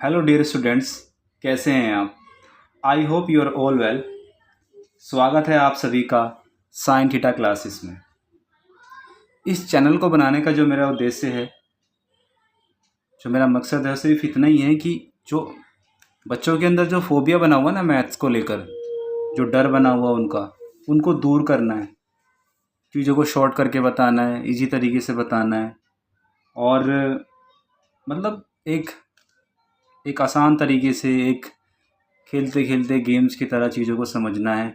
Hello dear students, कैसे हैं आप? I hope you are all well. स्वागत है आप सभी का साइन थीटा क्लासेस में। इस चैनल को बनाने का जो मेरा उद्देश्य है, जो मेरा मकसद है, वो सिर्फ इतना ही है कि जो बच्चों के अंदर जो फोबिया बना हुआ ना मैथ्स को लेकर, जो डर बना हुआ उनको दूर करना है। चीज़ों को शॉर्ट करके बताना है, इजी तरीके से बताना है और मतलब एक आसान तरीके से, एक खेलते खेलते गेम्स की तरह चीज़ों को समझना है।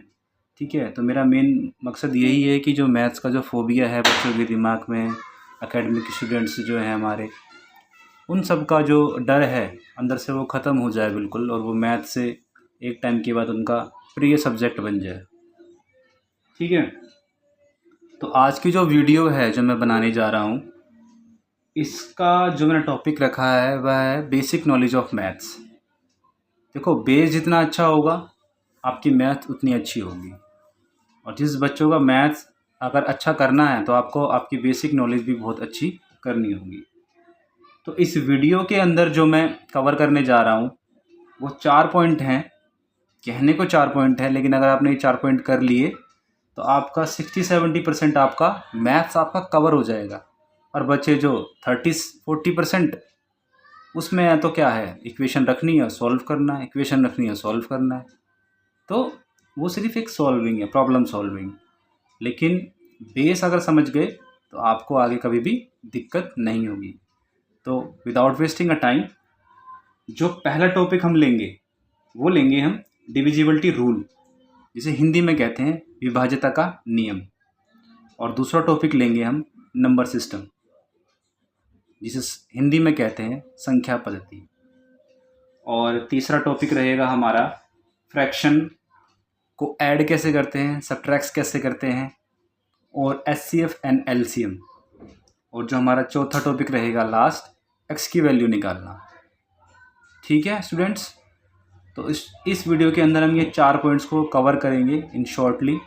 ठीक है, तो मेरा मेन मकसद यही है कि जो मैथ्स का जो फोबिया है बच्चों के दिमाग में, एकेडमिक स्टूडेंट्स जो हैं हमारे, उन सब का जो डर है अंदर से वो ख़त्म हो जाए बिल्कुल, और वो मैथ से एक टाइम के बाद उनका प्रिय सब्जेक्ट बन जाए। ठीक है, तो आज की जो वीडियो है जो मैं बनाने जा रहा हूँ, इसका जो मैंने टॉपिक रखा है वह है बेसिक नॉलेज ऑफ मैथ्स। देखो, बेस जितना अच्छा होगा आपकी मैथ उतनी अच्छी होगी, और जिस बच्चों का मैथ्स अगर अच्छा करना है तो आपको आपकी बेसिक नॉलेज भी बहुत अच्छी करनी होगी। तो इस वीडियो के अंदर जो मैं कवर करने जा रहा हूँ वो 4 पॉइंट हैं। कहने को 4 पॉइंट है, लेकिन अगर आपने ये 4 पॉइंट कर लिए तो आपका 60-70% आपका मैथ्स आपका कवर हो जाएगा। और बच्चे जो 30-40% उसमें है तो क्या है, इक्वेशन रखनी है, सॉल्व करना है, इक्वेशन रखनी है, सॉल्व करना है। तो वो सिर्फ एक सॉल्विंग है, प्रॉब्लम सॉल्विंग। लेकिन बेस अगर समझ गए तो आपको आगे कभी भी दिक्कत नहीं होगी। तो विदाउट वेस्टिंग अ टाइम, जो पहला टॉपिक हम लेंगे वो लेंगे हम डिविजिबिलिटी रूल, जिसे हिंदी में कहते हैं विभाज्यता का नियम। और दूसरा टॉपिक लेंगे हम नंबर सिस्टम, जिसे हिंदी में कहते हैं संख्या पद्धति। और तीसरा टॉपिक रहेगा हमारा फ्रैक्शन को ऐड कैसे करते हैं, सब्ट्रैक्ट कैसे करते हैं, और एचसीएफ एंड एलसीएम। और जो हमारा चौथा टॉपिक रहेगा लास्ट, एक्स की वैल्यू निकालना। ठीक है स्टूडेंट्स, तो इस वीडियो के अंदर हम ये 4 पॉइंट्स को कवर करेंगे इन शॉर्टली,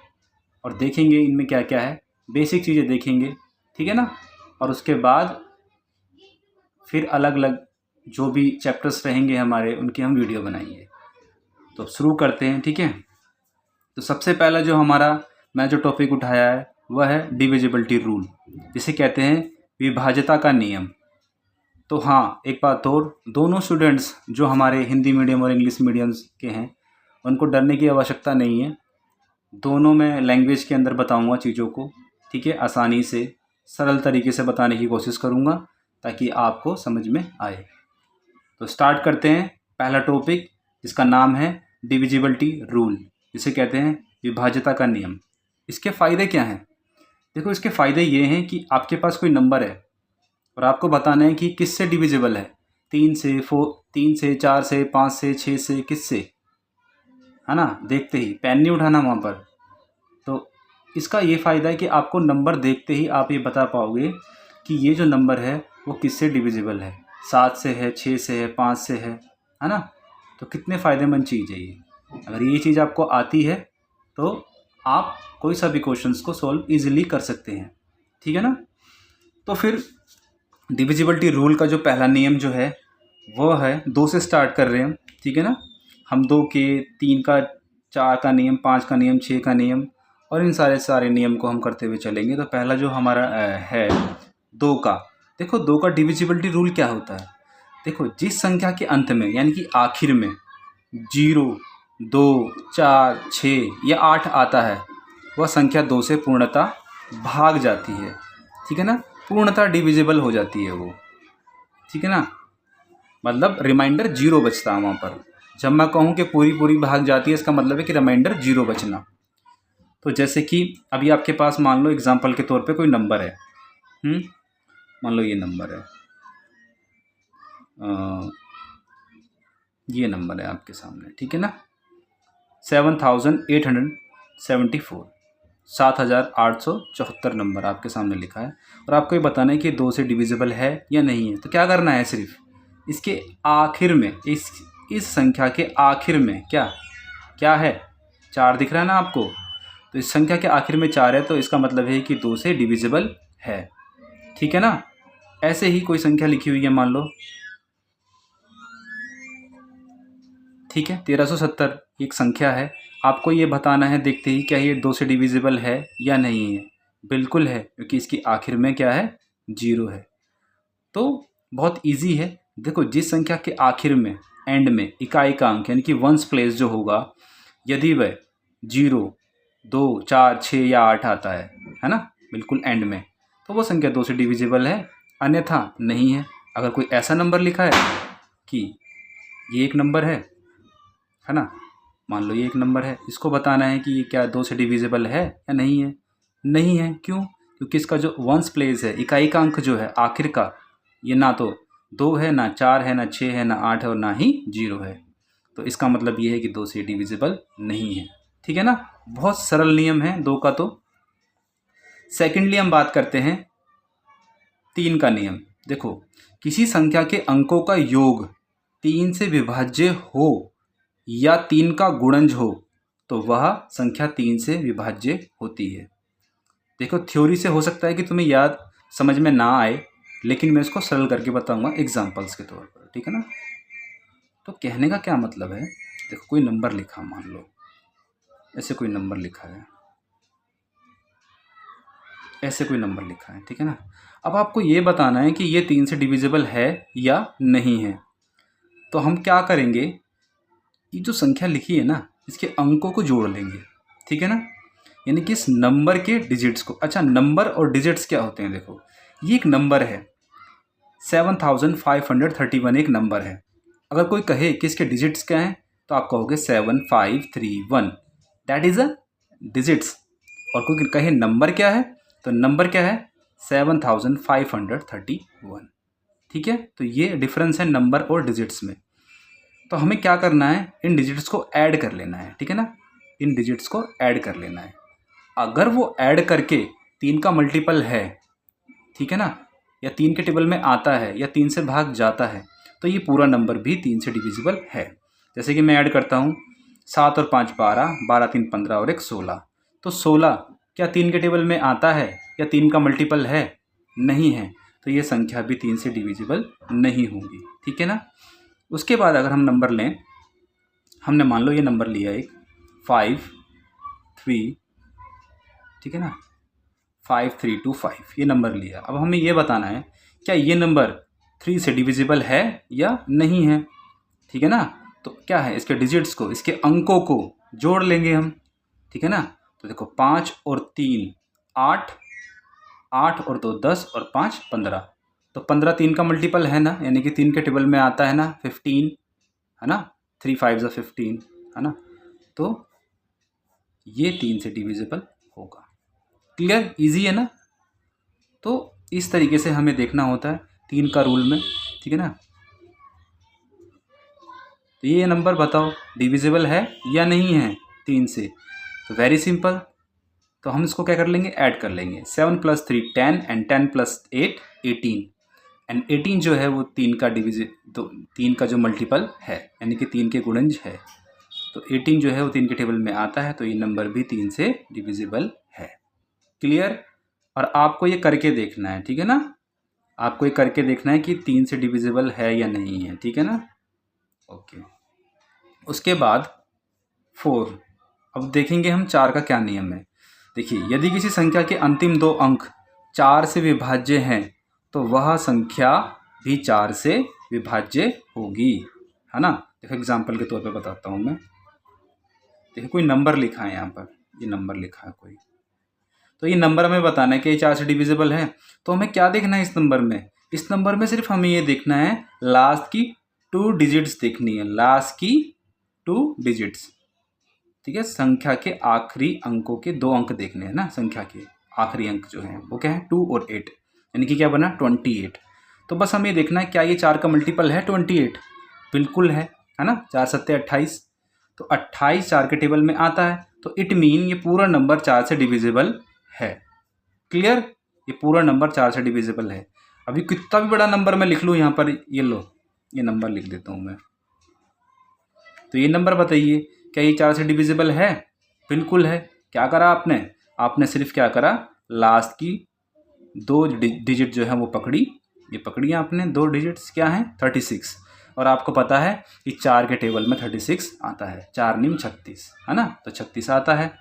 और देखेंगे इनमें क्या क्या है, बेसिक चीज़ें देखेंगे। ठीक है ना, और उसके बाद फिर अलग अलग जो भी चैप्टर्स रहेंगे हमारे, उनकी हम वीडियो बनाएंगे। तो अब शुरू करते हैं। ठीक है, तो सबसे पहला जो मैं जो टॉपिक उठाया है वह है डिविजिबिलिटी रूल, जिसे कहते हैं विभाज्यता का नियम। तो हाँ, एक बात और, दोनों स्टूडेंट्स जो हमारे हिंदी मीडियम और इंग्लिश मीडियम्स के हैं उनको डरने की आवश्यकता नहीं है। दोनों में लैंग्वेज के अंदर बताऊंगा चीज़ों को। ठीक है, आसानी से सरल तरीके से बताने की कोशिश करूँगा ताकि आपको समझ में आए। तो स्टार्ट करते हैं पहला टॉपिक, जिसका नाम है डिविजिबिलिटी रूल, जिसे कहते हैं विभाज्यता का नियम। इसके फ़ायदे क्या हैं? देखो, इसके फ़ायदे ये हैं कि आपके पास कोई नंबर है और आपको बताना है कि किससे डिविजिबल है। 3 से, 4 से, 5 से, 6 से, किससे, है ना। देखते ही पेन नहीं उठाना वहाँ पर। तो इसका ये फ़ायदा है कि आपको नंबर देखते ही आप ये बता पाओगे कि ये जो नंबर है वो किससे डिविजिबल है। 7 से है, 6 से है, 5 से है ना। तो कितने फ़ायदेमंद चीज़ है ये। अगर ये चीज़ आपको आती है तो आप कोई सा भी क्वेश्चंस को सॉल्व इजीली कर सकते हैं। ठीक है ना। तो फिर डिविजिबिलिटी रूल का जो पहला नियम जो है वो है, 2 से स्टार्ट कर रहे हैं हम। ठीक है ना, हम 2 के, 3 का, 4 का नियम, 5 का नियम, 6 का नियम, और इन सारे नियम को हम करते हुए चलेंगे। तो पहला जो हमारा है 2 का। देखो, 2 का डिविजिबिलिटी रूल क्या होता है। देखो, जिस संख्या के अंत में यानी कि आखिर में 0, 2, 4, 6 या 8 आता है, वह संख्या 2 से पूर्णतः भाग जाती है। ठीक है ना, पूर्णतः डिविजिबल हो जाती है वो। ठीक है ना, मतलब रिमाइंडर 0 बचता है वहाँ पर। जब मैं कहूँ कि पूरी भाग जाती है, इसका मतलब है कि रिमाइंडर 0 बचना। तो जैसे कि अभी आपके पास मान लो एग्जांपल के तौर पे कोई नंबर है, मान लो ये नंबर है, ये नंबर है आपके सामने। ठीक है ना, 7874, 7874 नंबर आपके सामने लिखा है, और आपको ये बताना है कि 2 से डिविजिबल है या नहीं है। तो क्या करना है, सिर्फ इसके आखिर में, इस संख्या के आखिर में क्या है, 4 दिख रहा है ना आपको। तो इस संख्या के आखिर में 4 है, तो इसका मतलब है कि 2 से डिविजिबल है। ठीक है ना। ऐसे ही कोई संख्या लिखी हुई है, मान लो ठीक है, 1370 एक संख्या है। आपको ये बताना है देखते ही क्या ये 2 से डिविजिबल है या नहीं है। बिल्कुल है, क्योंकि इसकी आखिर में क्या है, 0 है। तो बहुत इजी है। देखो, जिस संख्या के आखिर में, एंड में इकाई का अंक यानी कि वंस प्लेस जो होगा, यदि वह 0, 2, 4, 6 या 8 आता है ना, बिल्कुल एंड में, तो वो संख्या 2 से डिविजिबल है, अन्यथा नहीं है। अगर कोई ऐसा नंबर लिखा है कि ये एक नंबर है ना, मान लो ये एक नंबर है, इसको बताना है कि ये क्या 2 से डिविजिबल है या नहीं है। नहीं है, क्यों? क्योंकि इसका जो वंस प्लेस है, इकाई का अंक जो है आखिर का, ये ना तो 2 है, ना 4 है, ना 6 है, ना 8 है और ना ही 0 है। तो इसका मतलब ये है कि 2 से डिविजिबल नहीं है। ठीक है ना, बहुत सरल नियम है 2 का। तो सेकेंडली हम बात करते हैं 3 का नियम। देखो, किसी संख्या के अंकों का योग 3 से विभाज्य हो या 3 का गुणज हो तो वह संख्या 3 से विभाज्य होती है। देखो, थ्योरी से हो सकता है कि तुम्हें याद समझ में ना आए, लेकिन मैं इसको सरल करके बताऊंगा एग्जाम्पल्स के तौर पर। ठीक है ना, तो कहने का क्या मतलब है, देखो कोई नंबर लिखा, मान लो ऐसे कोई नंबर लिखा है, ऐसे कोई नंबर लिखा है, ठीक है ना। अब आपको ये बताना है कि ये 3 से डिविजिबल है या नहीं है। तो हम क्या करेंगे, ये जो संख्या लिखी है ना, इसके अंकों को जोड़ लेंगे। ठीक है ना, यानी कि इस नंबर के डिजिट्स को। अच्छा, नंबर और डिजिट्स क्या होते हैं? देखो, ये एक नंबर है, 7531 एक नंबर है। अगर कोई कहे कि इसके डिजिट्स क्या हैं, तो आप कहोगे 7531, दैट इज़ अ डिजिट्स। और कोई कहे नंबर क्या है, तो नंबर क्या है, 7531। ठीक है, तो ये डिफरेंस है नंबर और डिजिट्स में। तो हमें क्या करना है, इन डिजिट्स को ऐड कर लेना है। ठीक है ना, इन डिजिट्स को ऐड कर लेना है। अगर वो ऐड करके 3 का मल्टीपल है, ठीक है ना, या 3 के टेबल में आता है या 3 से भाग जाता है, तो ये पूरा नंबर भी 3 से डिविजिबल है। जैसे कि मैं ऐड करता हूँ, 7 और 5 12, 12 3 15 और 1 16। तो 16 क्या 3 के टेबल में आता है या 3 का मल्टीपल है? नहीं है, तो ये संख्या भी 3 से डिविजिबल नहीं होगी। ठीक है ना। उसके बाद अगर हम नंबर लें, हमने मान लो ये नंबर लिया एक 5 3, ठीक है ना, 5325 ये नंबर लिया। अब हमें ये बताना है क्या ये नंबर 3 से डिविजिबल है या नहीं है। ठीक है ना, तो क्या है, इसके डिजिट्स को, इसके अंकों को जोड़ लेंगे हम। ठीक है ना, तो देखो 5 और 3 8, 8 और 2 10 और 5 15। तो 15 3 का मल्टीपल है ना, यानी कि 3 के टेबल में आता है ना, 15 है ना, 3 5 15 है ना, तो ये 3 से डिविजिबल होगा। क्लियर, इजी है ना। तो इस तरीके से हमें देखना होता है 3 का रूल में। ठीक है ना, तो ये नंबर बताओ डिविजिबल है या नहीं है 3 से। तो वेरी सिंपल, तो हम इसको क्या कर लेंगे, ऐड कर लेंगे। 7 + 3 10 एंड 10 + 8 18 एंड 18 जो है वो 3 का तो 3 का जो मल्टीपल है, यानी कि 3 के गुणज है। तो 18 जो है वो 3 के टेबल में आता है, तो ये नंबर भी 3 से डिविजिबल है। क्लियर। और आपको ये करके देखना है, ठीक है ना, आपको ये करके देखना है कि 3 से डिविजिबल है या नहीं है। ठीक है ना, ओके। उसके बाद 4, अब देखेंगे हम 4 का क्या नियम है। देखिए, यदि किसी संख्या के अंतिम 2 अंक 4 से विभाज्य हैं तो वह संख्या भी 4 से विभाज्य होगी, है ना। देखो एग्जाम्पल के तौर पे बताता हूँ मैं। देखिए कोई नंबर लिखा है यहाँ पर, ये नंबर लिखा है कोई, तो ये नंबर हमें बताना है कि ये 4 से डिविजिबल है। तो हमें क्या देखना है इस नंबर में, इस नंबर में सिर्फ हमें ये देखना है लास्ट की 2 डिजिट्स देखनी है, लास्ट की 2 डिजिट्स। ठीक है, संख्या के आखिरी अंकों के 2 अंक देखने हैं ना, संख्या के आखिरी अंक जो हैं वो क्या है, 2 और 8, यानी कि क्या बना 28। तो बस हमें देखना है क्या ये 4 का मल्टीपल है 28। बिल्कुल है ना, 4 7 28। तो 28 4 के टेबल में आता है, तो इट मीन ये पूरा नंबर 4 से डिविजिबल है। क्लियर, ये पूरा नंबर 4 से डिविजिबल है। अभी कितना भी बड़ा नंबर मैं लिख लूँ यहाँ पर, ये लो ये नंबर लिख देता हूँ मैं। तो ये नंबर बताइए क्या ये 4 से डिविजिबल है? बिल्कुल है। क्या करा आपने, आपने सिर्फ क्या करा, लास्ट की 2 डिजिट जो है वो पकड़ी, ये पकड़ी आपने 2 डिजिट्स क्या हैं 36। और आपको पता है कि 4 के टेबल में 36 आता है, 4 निम 36, है ना, तो 36 आता है।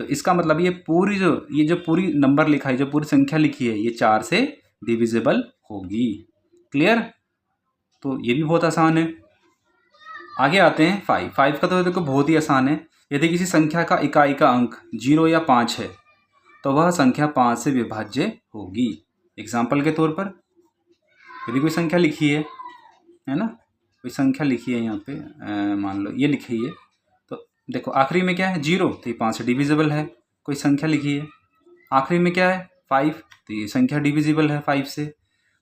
तो इसका मतलब ये जो पूरी नंबर लिखा है, जो पूरी संख्या लिखी है, ये 4 से डिविजिबल होगी। क्लियर? तो ये भी बहुत आसान है। आगे आते हैं 5 का, तो देखो बहुत ही आसान है। यदि किसी संख्या का इकाई का अंक 0 या 5 है तो वह संख्या 5 से विभाज्य होगी। एग्जाम्पल के तौर पर यदि कोई संख्या लिखी है ना, कोई संख्या लिखी है यहाँ पे, मान लो ये लिखी है, तो देखो आखिरी में क्या है 0, तो ये 5 से डिविजिबल है। कोई संख्या लिखी है, आखिरी में क्या है 5, तो ये संख्या डिविजिबल है 5 से।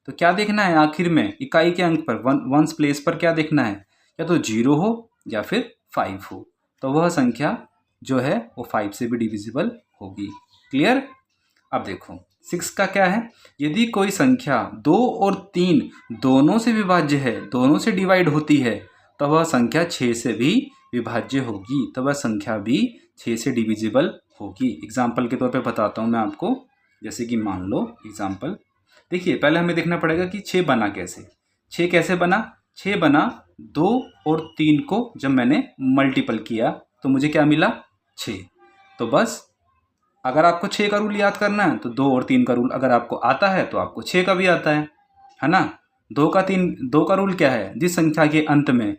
तो क्या देखना है आखिर में, इकाई के अंक पर वंस प्लेस पर क्या देखना है, या तो 0 हो या फिर 5 हो, तो वह संख्या जो है वो 5 से भी डिविजिबल होगी। क्लियर? अब देखो 6 का क्या है, यदि कोई संख्या 2 और 3 दोनों से विभाज्य है, दोनों से डिवाइड होती है, तो वह संख्या 6 से भी विभाज्य होगी, तो वह संख्या भी 6 से डिविजिबल होगी। एग्जाम्पल के तौर पे बताता हूँ मैं आपको, जैसे कि मान लो एग्जाम्पल, देखिए पहले हमें देखना पड़ेगा कि 6 बना कैसे। 6 कैसे बना? 6 बना 2 और 3 को जब मैंने मल्टीपल किया तो मुझे क्या मिला 6। तो बस अगर आपको 6 का रूल याद करना है तो 2 और 3 का रूल अगर आपको आता है तो आपको 6 का भी आता है ना। 2 का रूल क्या है, जिस संख्या के अंत में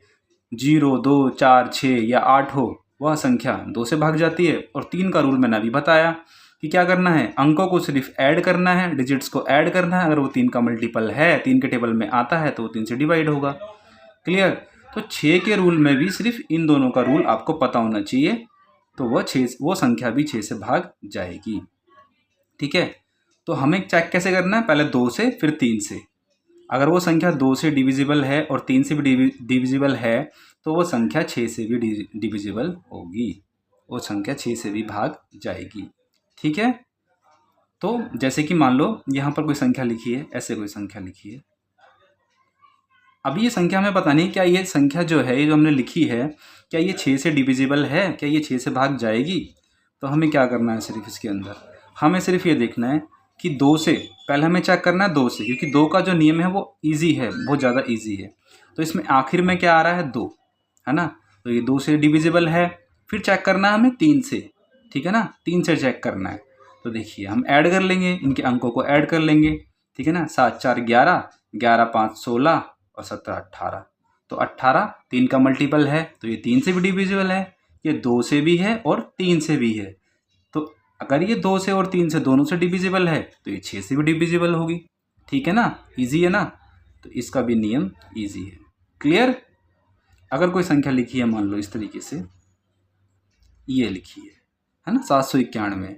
0, 2, 4, 6 या 8 हो वह संख्या 2 से भाग जाती है। और 3 का रूल मैंने अभी बताया कि क्या करना है, अंकों को सिर्फ ऐड करना है, डिजिट्स को ऐड करना है। अगर वो 3 का मल्टीपल है, 3 के टेबल में आता है तो वो 3 से डिवाइड होगा। क्लियर? तो 6 के रूल में भी सिर्फ इन दोनों का रूल आपको पता होना चाहिए, तो वो संख्या भी 6 से भाग जाएगी। ठीक है, तो हमें चेक कैसे करना है, पहले 2 से फिर 3 से। अगर वो संख्या 2 से डिविजिबल है और 3 से भी डिविजिबल है तो वो संख्या 6 से भी डिविजिबल होगी, वो संख्या 6 से भी भाग जाएगी। ठीक है, तो जैसे कि मान लो यहाँ पर कोई संख्या लिखी है, ऐसे कोई संख्या लिखी है। अभी ये संख्या हमें पता नहीं क्या ये संख्या जो है, ये जो हमने लिखी है, क्या ये 6 से डिविजिबल है, क्या ये 6 से भाग जाएगी। तो हमें क्या करना है, सिर्फ इसके अंदर हमें सिर्फ ये देखना है कि 2 से, पहले हमें चेक करना है 2 से, क्योंकि 2 का जो नियम है वो ईजी है, बहुत ज़्यादा ईजी है। तो इसमें आखिर में क्या आ रहा है 2, है ना, तो ये 2 से डिविजिबल है। फिर चेक करना है हमें 3 से, ठीक है ना, 3 से चेक करना है। तो देखिए हम ऐड कर लेंगे, इनके अंकों को ऐड कर लेंगे, ठीक है ना, 7 4 11, 11 5 16 और 17 18। तो 18 3 का मल्टीपल है, तो ये 3 से भी डिविजिबल है, ये 2 से भी है और 3 से भी है। तो अगर ये 2 से और 3 से दोनों से डिविजिबल है तो ये 6 से भी डिविजिबल होगी। ठीक है ना, ईजी है ना, तो इसका भी नियम ईजी है। क्लियर? अगर कोई संख्या लिखी है, मान लो इस तरीके से ये लिखी है ना, 791,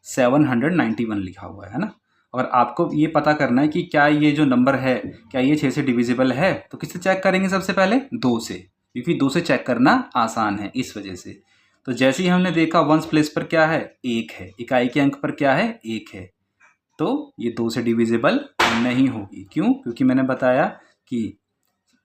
791 लिखा हुआ है ना। और आपको ये पता करना है कि क्या ये जो नंबर है क्या ये 6 से डिविजिबल है, तो किससे चेक करेंगे, सबसे पहले 2 से, क्योंकि 2 से चेक करना आसान है इस वजह से। तो जैसे ही हमने देखा वंस प्लेस पर क्या है 1 है, इकाई के अंक पर क्या है 1 है, तो ये 2 से डिविजिबल नहीं होगी। क्यों? क्योंकि मैंने बताया कि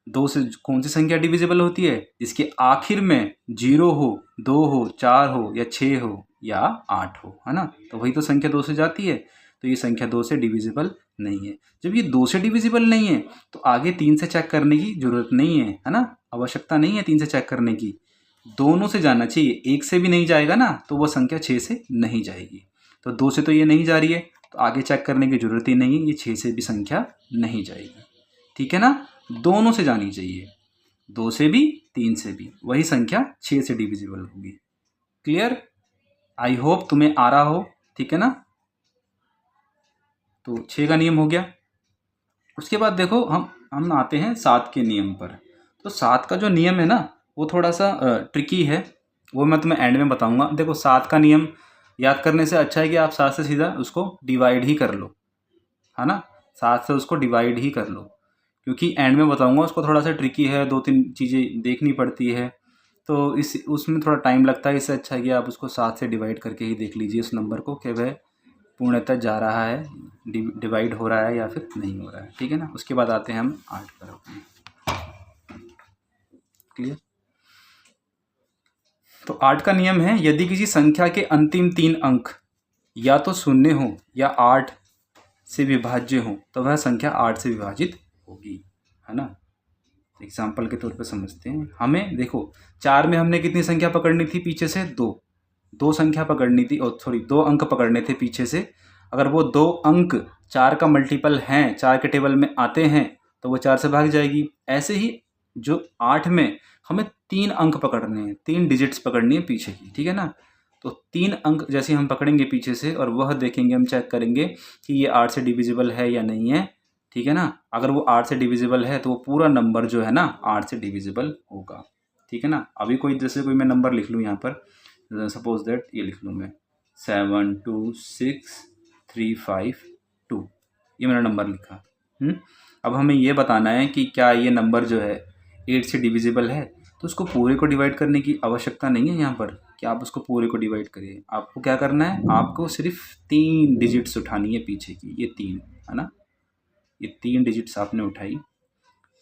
2 से कौन सी संख्या डिविजिबल होती है, जिसके आखिर में 0 हो, 2 हो, 4 हो या 6 हो या 8 हो, है ना, तो वही तो संख्या 2 से जाती है। तो ये संख्या 2 से डिविजिबल नहीं है। जब ये 2 से डिविजिबल नहीं है तो आगे 3 से चेक करने की जरूरत नहीं है ना, आवश्यकता नहीं है 3 से चेक करने की, दोनों से जाना चाहिए। 1 से भी नहीं जाएगा ना तो वो संख्या 6 से नहीं जाएगी। तो 2 से तो ये नहीं जा रही है तो आगे चेक करने की जरूरत ही नहीं है, ये 6 से भी संख्या नहीं जाएगी। ठीक है ना, दोनों से जानी चाहिए, 2 से भी 3 से भी, वही संख्या 6 से डिविजिबल होगी। क्लियर? आई होप तुम्हें आ रहा हो। ठीक है ना, तो 6 का नियम हो गया। उसके बाद देखो हम आते हैं 7 के नियम पर। तो 7 का जो नियम है ना वो थोड़ा सा ट्रिकी है, वो मैं तुम्हें एंड में बताऊंगा। देखो 7 का नियम याद करने से अच्छा है कि आप 7 से सीधा उसको डिवाइड ही कर लो, है ना, 7 से उसको डिवाइड ही कर लो, क्योंकि एंड में बताऊंगा उसको थोड़ा सा ट्रिकी है, 2-3 चीज़ें देखनी पड़ती है, तो उसमें थोड़ा टाइम लगता है। इससे अच्छा है कि आप उसको 7 से डिवाइड करके ही देख लीजिए उस नंबर को कि वह पूर्णतः जा रहा है, डिवाइड हो रहा है या फिर नहीं हो रहा है। ठीक है ना, उसके बाद आते हैं हम 8 पर। क्लियर? तो 8 का नियम है, यदि किसी संख्या के अंतिम 3 अंक या तो 0 हो या 8 से विभाज्य हो तो वह संख्या 8 से विभाजित होगी, है ना। एग्जाम्पल के तौर पे समझते हैं। हमें देखो 4 में हमने कितनी संख्या पकड़नी थी पीछे से, 2 संख्या पकड़नी थी, और सॉरी 2 अंक पकड़ने थे पीछे से। अगर वो 2 अंक 4 का मल्टीपल हैं, 4 के टेबल में आते हैं, तो वो 4 से भाग जाएगी। ऐसे ही जो 8 में हमें 3 अंक पकड़ने हैं, 3 डिजिट्स पकड़नी है पीछे की, ठीक है ना। तो 3 अंक जैसे हम पकड़ेंगे पीछे से, और वह देखेंगे, हम चेक करेंगे कि ये 8 से डिविजिबल है या नहीं है, ठीक है ना। अगर वो 8 से डिविजिबल है तो वो पूरा नंबर जो है ना 8 से डिविजिबल होगा, ठीक है ना। अभी कोई जैसे कोई मैं नंबर लिख लूँ यहाँ पर, सपोज दैट ये लिख लूँ मैं 72635 ये मेरा नंबर लिखा। अब हमें ये बताना है कि क्या ये नंबर जो है 8 से डिविजिबल है। तो उसको पूरे को डिवाइड करने की आवश्यकता नहीं है यहाँ पर कि आप उसको पूरे को डिवाइड करिए। आपको क्या करना है, आपको सिर्फ 3 डिजिट्स उठानी है पीछे की, ये 3 है ना। ये 3 डिजिट्स आपने उठाई,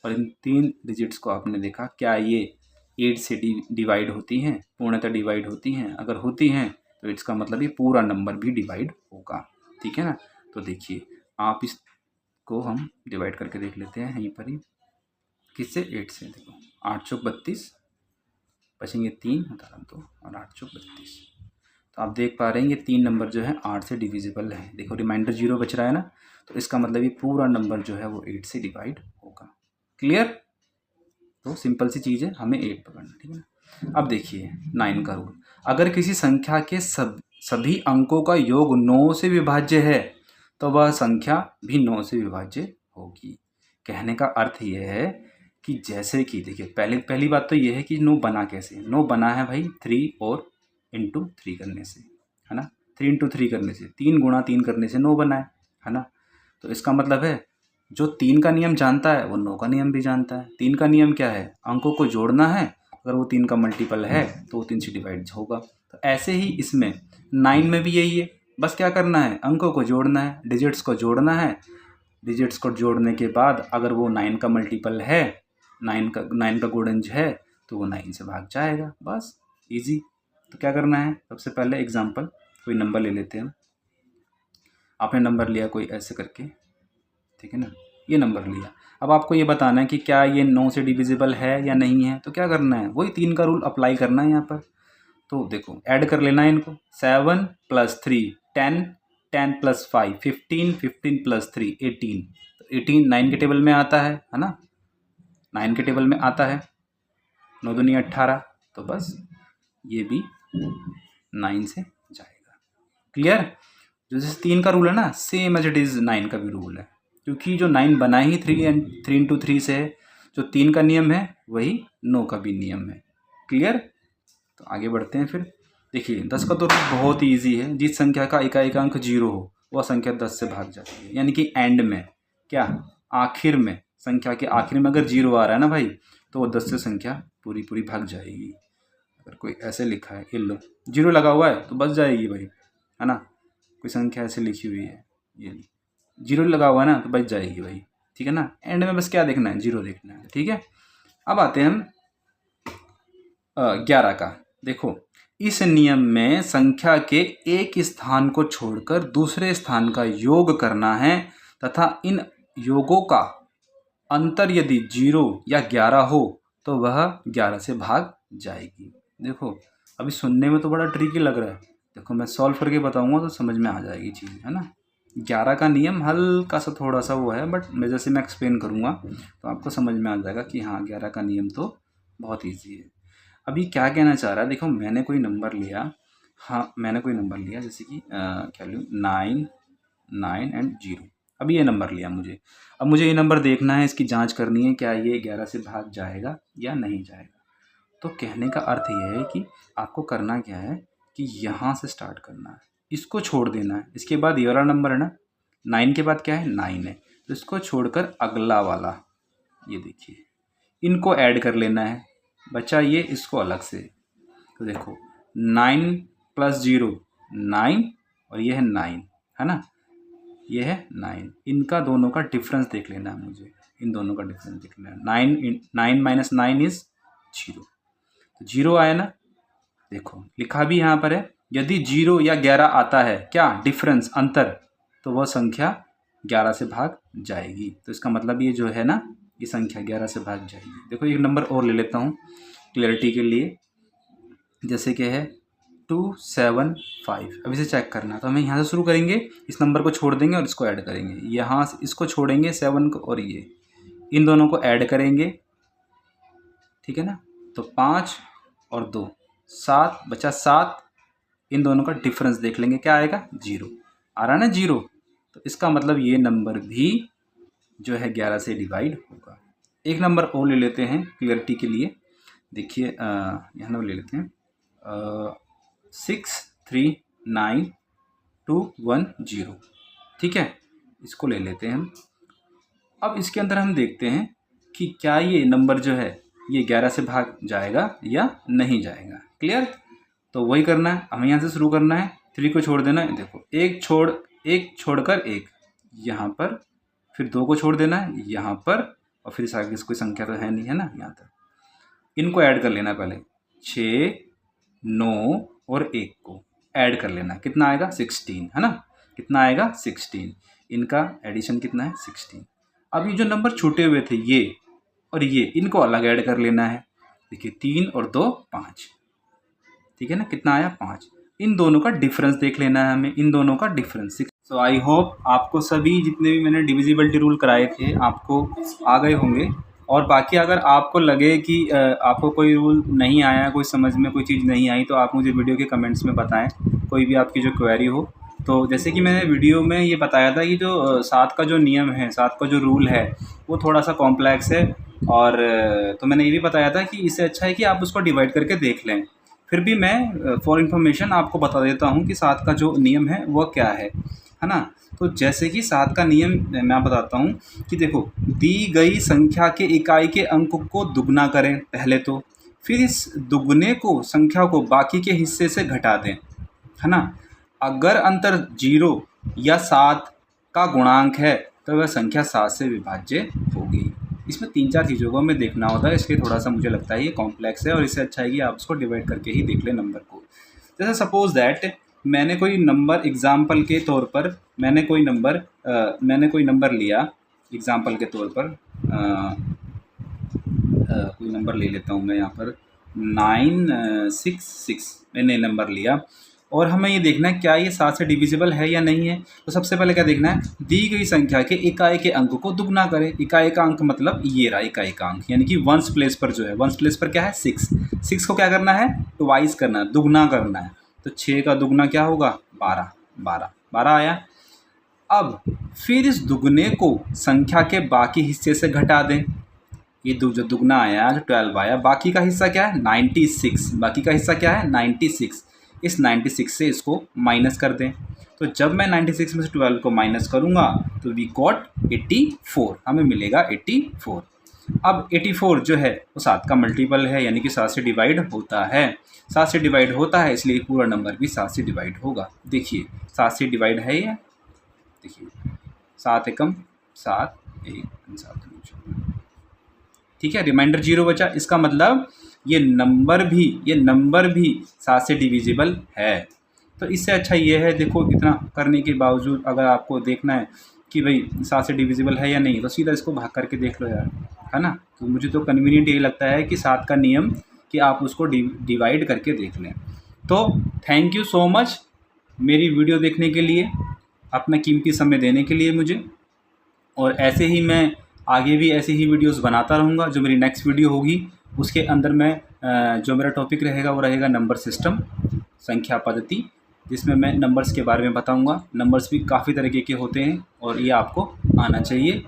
और इन 3 डिजिट्स को आपने देखा क्या ये 8 से डिवाइड होती हैं, पूर्णतः डिवाइड होती हैं। अगर होती हैं तो इसका मतलब ये पूरा नंबर भी डिवाइड होगा, ठीक है ना। तो देखिए आप इसको हम डिवाइड करके देख लेते हैं यहीं पर ही, किससे, 8 से। देखो 8 चौक 32, बचेंगे 3 उतारा 2, और 8 चौक 32। तो आप देख पा रहे हैं ये 3 नंबर जो है 8 से डिविजिबल है। देखो रिमाइंडर 0 बच रहा है ना, तो इसका मतलब ये पूरा नंबर जो है वो 8 से डिवाइड होगा। क्लियर। तो सिंपल सी चीज़ है, हमें 8 पकड़ना, ठीक है ना। अब देखिए 9 का रूल, अगर किसी संख्या के सभी अंकों का योग 9 से विभाज्य है तो वह संख्या भी 9 से विभाज्य होगी। कहने का अर्थ यह है कि जैसे कि देखिए पहली बात तो यह है कि 9 बना कैसे। 9 बना है भाई 3 और इंटू 3 करने से, है ना। 3 इंटू 3 करने से, 3 गुणा 3 करने से 9 बना है ना। तो इसका मतलब है जो 3 का नियम जानता है वो 9 का नियम भी जानता है। 3 का नियम क्या है, अंकों को जोड़ना है, अगर वो 3 का मल्टीपल है तो वो 3 से डिवाइड होगा। तो ऐसे ही इसमें 9 में भी यही है, बस क्या करना है, अंकों को जोड़ना है, डिजिट्स को जोड़ना है। डिजिट्स को जोड़ने के बाद अगर वो 9 का मल्टीपल है, 9 का गुणज है, तो वो 9 से भाग जाएगा, बस ईजी। तो क्या करना है, सबसे पहले एग्जाम्पल कोई नंबर ले लेते हैं। आपने नंबर लिया कोई ऐसे करके, ठीक है ना, ये नंबर लिया। अब आपको ये बताना है कि क्या ये 9 से डिविजिबल है या नहीं है। तो क्या करना है, वही 3 का रूल अप्लाई करना है यहाँ पर। तो देखो ऐड कर लेना है इनको, 7 + 3 10, 10 + 5 15, 15 + 3 18। तो 18 9 के टेबल में आता है ना, 9 के टेबल में आता है, 9 दूनी 18, तो बस ये भी 9 से जाएगा। क्लियर। जो जैसे 3 का रूल है ना, सेम एज इट इज़ 9 का भी रूल है, क्योंकि जो 9 बना ही 3 इंटू 3 से है। जो 3 का नियम है वही 9 का भी नियम है। क्लियर। तो आगे बढ़ते हैं फिर। देखिए 10 का तो बहुत ही ईजी है, जिस संख्या का एकाएक अंक 0 हो वह संख्या 10 से भाग जाती है। यानी कि एंड में क्या, आखिर में, संख्या के आखिर में अगर 0 आ रहा है ना भाई, तो वो 10 से संख्या पूरी भाग जाएगी। अगर कोई ऐसे लिखा है, ये लो 0 लगा हुआ है तो बच जाएगी भाई, है ना। कोई संख्या ऐसे लिखी हुई है, ये 0 लगा हुआ है ना, तो बच जाएगी भाई, ठीक है ना। एंड में बस क्या देखना है, 0 देखना है, ठीक है। अब आते हैं हम 11 का। देखो इस नियम में संख्या के एक स्थान को छोड़कर दूसरे स्थान का योग करना है, तथा इन योगों का अंतर यदि 0 या 11 हो तो वह 11 से भाग जाएगी। देखो अभी सुनने में तो बड़ा ट्रिकी लग रहा है, देखो मैं सॉल्व करके बताऊंगा तो समझ में आ जाएगी चीज़, है ना। 11 का नियम हल्का सा थोड़ा सा वो है, बट मैं जैसे मैं एक्सप्लेन करूँगा तो आपको समझ में आ जाएगा कि हाँ 11 का नियम तो बहुत ईजी है। अभी क्या कहना चाह रहा है, देखो मैंने कोई नंबर लिया, हाँ मैंने कोई नंबर लिया, जैसे कि क्या लूँ, 9 9 एंड 0। अभी ये नंबर लिया मुझे, अब मुझे ये नंबर देखना है, इसकी जांच करनी है क्या ये 11 से भाग जाएगा या नहीं जाएगा। तो कहने का अर्थ ये है कि आपको करना क्या है कि यहाँ से स्टार्ट करना है, इसको छोड़ देना है। इसके बाद ये वाला नंबर है ना, 9 के बाद क्या है, 9 है, तो इसको छोड़कर अगला वाला, ये देखिए, इनको ऐड कर लेना है, बचा ये, इसको अलग से। तो देखो 9 + 0 9, और ये है 9, है ना, ये है 9। इनका दोनों का डिफरेंस देख लेना है मुझे, इन दोनों का डिफरेंस देख लेना है। 9 - 9 इज 0, तो 0 आया ना। देखो लिखा भी यहाँ पर है, यदि 0 या 11 आता है, क्या डिफरेंस, अंतर, तो वह संख्या 11 से भाग जाएगी। तो इसका मतलब ये जो है ना ये संख्या 11 से भाग जाएगी। देखो एक नंबर और ले लेता हूँ क्लियरिटी के लिए, जैसे कि है 275। अब इसे चेक करना है तो हमें यहाँ से शुरू करेंगे, इस नंबर को छोड़ देंगे और इसको ऐड करेंगे, यहाँ से इसको छोड़ेंगे 7 को और ये इन दोनों को ऐड करेंगे, ठीक है ना। तो 5 और 2 7 बचा 7, इन दोनों का डिफरेंस देख लेंगे, क्या आएगा 0 आ रहा है ना 0। तो इसका मतलब ये नंबर भी जो है 11 से डिवाइड होगा। एक नंबर और ले लेते हैं क्लियरिटी के लिए, देखिए यहाँ नंबर ले लेते हैं 639210, ठीक है, इसको ले लेते हैं हम। अब इसके अंदर हम देखते हैं कि क्या ये नंबर जो है ये 11 से भाग जाएगा या नहीं जाएगा। क्लियर, तो वही करना है, हमें यहाँ से शुरू करना है, 3 को छोड़ देना है। देखो एक छोड़कर एक यहाँ पर, फिर 2 को छोड़ देना है यहाँ पर, और फिर इस आगे कोई संख्या तो है नहीं है ना यहाँ तक, इनको ऐड कर लेना पहले, 6 9 और 1 को ऐड कर लेना, कितना आएगा 16, है ना, कितना आएगा 16, इनका एडिशन कितना है 16। अब ये जो नंबर छूटे हुए थे ये और ये, इनको अलग ऐड कर लेना है, देखिए 3 और 2 5, ठीक है ना, कितना आया 5। इन दोनों का डिफरेंस देख लेना है हमें, इन दोनों का डिफरेंस। सो आई होप आपको सभी जितने भी मैंने डिविजिबिलिटी रूल कराए थे आपको आ गए होंगे। और बाकी अगर आपको लगे कि आपको कोई रूल नहीं आया, कोई समझ में कोई चीज़ नहीं आई, तो आप मुझे वीडियो के कमेंट्स में बताएं, कोई भी आपकी जो क्वेरी हो। तो जैसे कि मैंने वीडियो में ये बताया था कि जो 7 का जो नियम है, 7 का जो रूल है वो थोड़ा सा कॉम्प्लेक्स है, और तो मैंने ये भी बताया था कि इससे अच्छा है कि आप उसको डिवाइड करके देख लें। फिर भी मैं फॉर इन्फॉर्मेशन आपको बता देता हूँ कि 7 का जो नियम है वह क्या है ना। तो जैसे कि 7 का नियम मैं बताता हूँ कि देखो, दी गई संख्या के इकाई के अंक को दुगना करें पहले तो, फिर इस दुगने को संख्या को बाकी के हिस्से से घटा दें, है ना। अगर अंतर 0 या 7 का गुणांक है तो वह संख्या 7 से विभाज्य होगी। इसमें 3-4 चीज़ों को हमें देखना होता है, इसलिए थोड़ा सा मुझे लगता है ये कॉम्प्लेक्स है, और इससे अच्छा है कि आप उसको डिवाइड करके ही देख लें नंबर को। जैसे सपोज दैट मैंने कोई नंबर एग्जाम्पल के तौर पर मैंने कोई नंबर लिया एग्जाम्पल के तौर पर, कोई नंबर ले लेता हूँ मैं यहाँ पर 966 मैंने नंबर लिया, और हमें ये देखना है क्या ये 7 से डिविजिबल है या नहीं है। तो सबसे पहले क्या देखना है, दी गई संख्या के इकाई के अंक को दुगना करें। इकाई का अंक मतलब ये रहा इकाई का अंक, यानी कि वंस प्लेस पर जो है, वंस प्लेस पर क्या है 6 को क्या करना है ट्वाइस करना है, दुगना करना है। तो 6 का दुगना क्या होगा 12 आया। अब फिर इस दुगने को संख्या के बाकी हिस्से से घटा दें, ये जो दुगना आया जो 12 आया, बाकी का हिस्सा क्या है 96, बाकी का हिस्सा क्या है 96, इस 96 से इसको माइनस कर दें। तो जब मैं 96 में से 12 को माइनस करूँगा तो वी गॉट 84, हमें मिलेगा 84। अब 84 जो है वो 7 का मल्टीपल है, यानी कि 7 से डिवाइड होता है, 7 से डिवाइड होता है, इसलिए पूरा नंबर भी 7 से डिवाइड होगा। देखिए 7 से डिवाइड है ये, देखिए 7 एकम 7 1 7, ठीक है, रिमाइंडर 0 बचा। इसका मतलब ये नंबर भी 7 से डिविजिबल है। तो इससे अच्छा ये है, देखो इतना करने के बावजूद अगर आपको देखना है कि भाई 7 से डिविजिबल है या नहीं, तो सीधा इसको भाग करके देख लो यार, है ना। तो मुझे तो कन्वीनियंट यही लगता है कि 7 का नियम कि आप उसको डिवाइड करके देख लें। तो थैंक यू सो मच मेरी वीडियो देखने के लिए, अपना कीमती समय देने के लिए मुझे, और ऐसे ही मैं आगे भी ऐसी ही वीडियोस बनाता रहूँगा। जो मेरी नेक्स्ट वीडियो होगी उसके अंदर मैं जो मेरा टॉपिक रहेगा वो रहेगा नंबर सिस्टम, संख्या पद्धति, जिसमें मैं नंबर्स के बारे में बताऊँगा। नंबर्स भी काफ़ी तरीके के होते हैं और ये आपको आना चाहिए।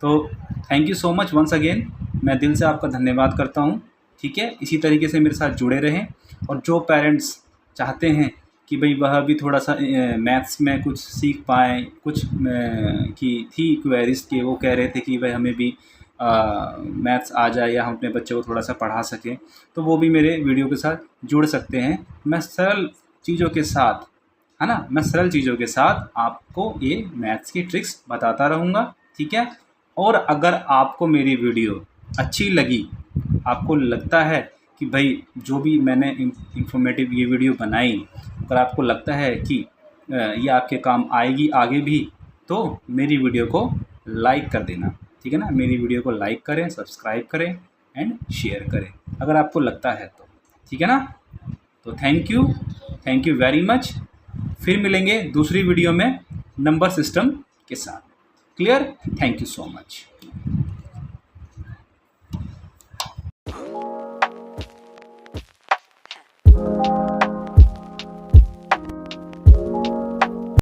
तो thank you so much once again, मैं दिल से आपका धन्यवाद करता हूँ, ठीक है। इसी तरीके से मेरे साथ जुड़े रहें, और जो पेरेंट्स चाहते हैं कि भाई वह भी थोड़ा सा मैथ्स में कुछ सीख पाएँ, कुछ की थी क्वेरीज के, वो कह रहे थे कि भाई हमें भी मैथ्स आ जाए या हम अपने बच्चे को थोड़ा सा पढ़ा सकें, तो वो भी मेरे वीडियो के साथ जुड़ सकते हैं। मैं सरल चीज़ों के साथ, है ना, मैं सरल चीज़ों के साथ आपको ये मैथ्स की ट्रिक्स बताता रहूँगा, ठीक है। और अगर आपको मेरी वीडियो अच्छी लगी, आपको लगता है कि भाई जो भी मैंने इंफॉर्मेटिव ये वीडियो बनाई, अगर आपको लगता है कि ये आपके काम आएगी आगे भी, तो मेरी वीडियो को लाइक कर देना, ठीक है ना। मेरी वीडियो को लाइक करें, सब्सक्राइब करें एंड शेयर करें अगर आपको लगता है तो, ठीक है ना। तो थैंक यू वेरी मच। फिर मिलेंगे दूसरी वीडियो में नंबर सिस्टम के साथ। Clear? Thank you so much.